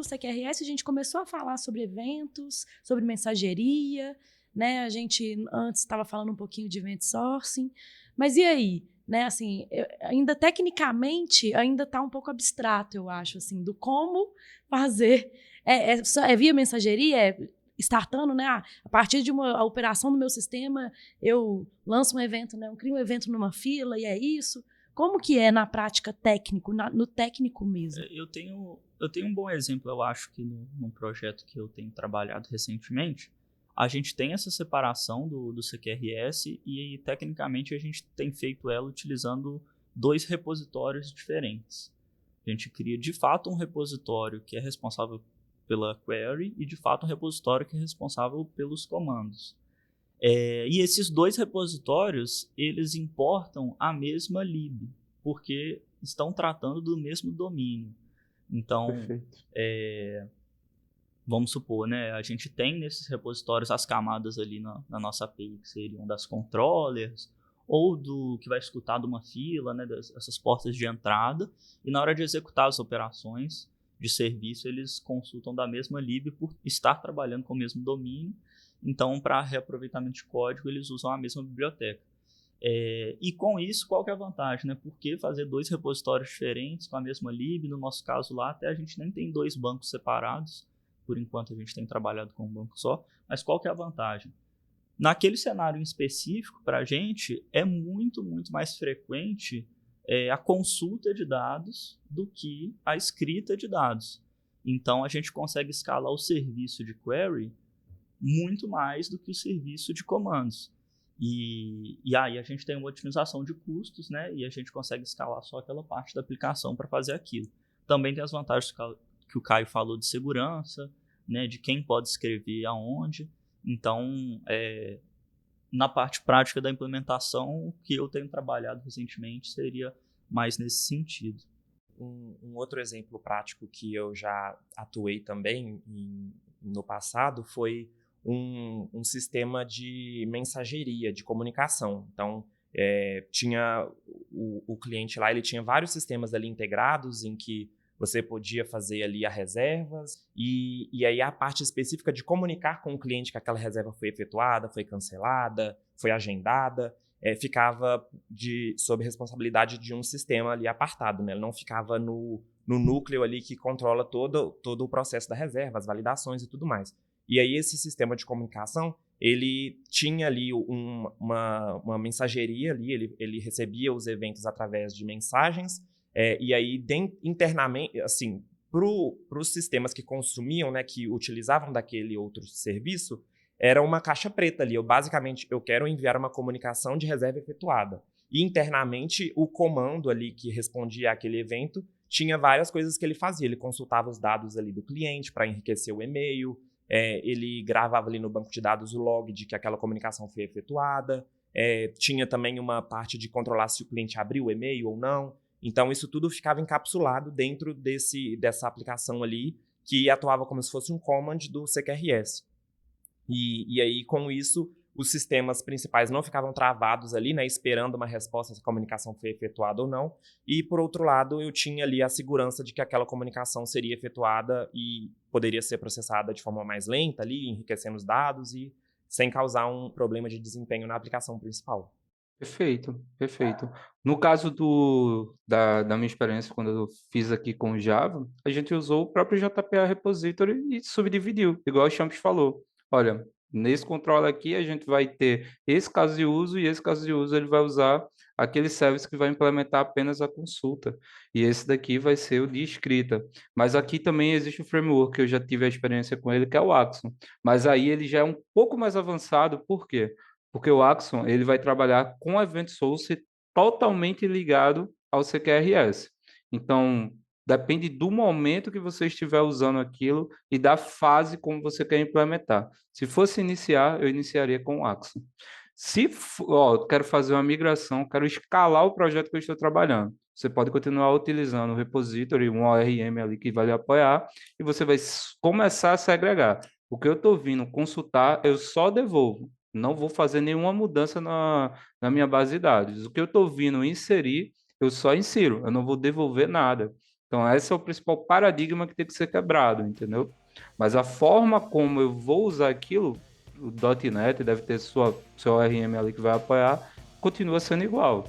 CQRS, a gente começou a falar sobre eventos, sobre mensageria, né? A gente antes estava falando um pouquinho de event sourcing, mas e aí? Né, assim, ainda tecnicamente ainda está um pouco abstrato, eu acho, assim, do como fazer. É via mensageria, startando, né? A partir de a operação do meu sistema, eu lanço um evento, né? Eu crio um evento numa fila e é isso. Como que é na prática técnico, no técnico mesmo? Eu tenho um bom exemplo, eu acho que num projeto que eu tenho trabalhado recentemente, a gente tem essa separação do CQRS e tecnicamente a gente tem feito ela utilizando dois repositórios diferentes. A gente cria de fato um repositório que é responsável pela query e de fato um repositório que é responsável pelos comandos. E esses dois repositórios, eles importam a mesma lib, porque estão tratando do mesmo domínio. Então, Perfeito. vamos supor, né, a gente tem nesses repositórios as camadas ali na nossa API, que seriam das controllers, ou do que vai escutar de uma fila, né, dessas portas de entrada, e na hora de executar as operações de serviço, eles consultam da mesma lib por estar trabalhando com o mesmo domínio. Então, para reaproveitamento de código, eles usam a mesma biblioteca. E com isso, qual que é a vantagem? Né? Por que fazer dois repositórios diferentes com a mesma lib? No nosso caso lá, até a gente nem tem dois bancos separados. Por enquanto, a gente tem trabalhado com um banco só. Mas qual que é a vantagem? Naquele cenário em específico, para a gente, é muito, muito mais frequente a consulta de dados do que a escrita de dados. Então, a gente consegue escalar o serviço de query muito mais do que o serviço de comandos. E aí a gente tem uma otimização de custos, né? E a gente consegue escalar só aquela parte da aplicação para fazer aquilo. Também tem as vantagens que o Caio falou de segurança, né? De quem pode escrever aonde. Então, na parte prática da implementação, o que eu tenho trabalhado recentemente seria mais nesse sentido. Um outro exemplo prático que eu já atuei também no passado foi um sistema de mensageria, de comunicação. Então, tinha o cliente lá, ele tinha vários sistemas ali integrados em que você podia fazer ali as reservas e aí a parte específica de comunicar com o cliente que aquela reserva foi efetuada, foi cancelada, foi agendada, ficava sob responsabilidade de um sistema ali apartado, né? Ele não ficava no núcleo ali que controla todo o processo da reserva, as validações e tudo mais. E aí esse sistema de comunicação, ele tinha ali uma mensageria ali, ele recebia os eventos através de mensagens, e aí internamente, assim, para os sistemas que consumiam, né, que utilizavam daquele outro serviço, era uma caixa preta ali. Basicamente, eu quero enviar uma comunicação de reserva efetuada. E internamente, o comando ali que respondia àquele evento tinha várias coisas que ele fazia. Ele consultava os dados ali do cliente para enriquecer o e-mail, ele gravava ali no banco de dados o log de que aquela comunicação foi efetuada, tinha também uma parte de controlar se o cliente abriu o e-mail ou não. Então, isso tudo ficava encapsulado dentro dessa aplicação ali, que atuava como se fosse um command do CQRS. E aí, com isso, os sistemas principais não ficavam travados ali, né, esperando uma resposta se a comunicação foi efetuada ou não. E, por outro lado, eu tinha ali a segurança de que aquela comunicação seria efetuada e poderia ser processada de forma mais lenta ali, enriquecendo os dados e sem causar um problema de desempenho na aplicação principal. Perfeito, perfeito. No caso da minha experiência, quando eu fiz aqui com o Java, a gente usou o próprio JPA Repository e subdividiu, igual o Champs falou. Olha, nesse controle aqui a gente vai ter esse caso de uso e esse caso de uso ele vai usar aquele service que vai implementar apenas a consulta. E esse daqui vai ser o de escrita. Mas aqui também existe um framework que eu já tive a experiência com ele, que é o Axon. Mas aí ele já é um pouco mais avançado, por quê? Porque o Axon ele vai trabalhar com Event Source totalmente ligado ao CQRS. Então, depende do momento que você estiver usando aquilo e da fase como você quer implementar. Se fosse iniciar, eu iniciaria com o Axon. Se eu quero fazer uma migração, quero escalar o projeto que eu estou trabalhando, você pode continuar utilizando o repository, um ORM ali que vai lhe apoiar, e você vai começar a segregar. O que eu estou vindo consultar, eu só devolvo. Não vou fazer nenhuma mudança na minha base de dados. O que eu estou vindo inserir, eu só insiro. Eu não vou devolver nada. Então, esse é o principal paradigma que tem que ser quebrado, entendeu? Mas a forma como eu vou usar aquilo, o .NET deve ter seu ORM ali que vai apoiar, continua sendo igual.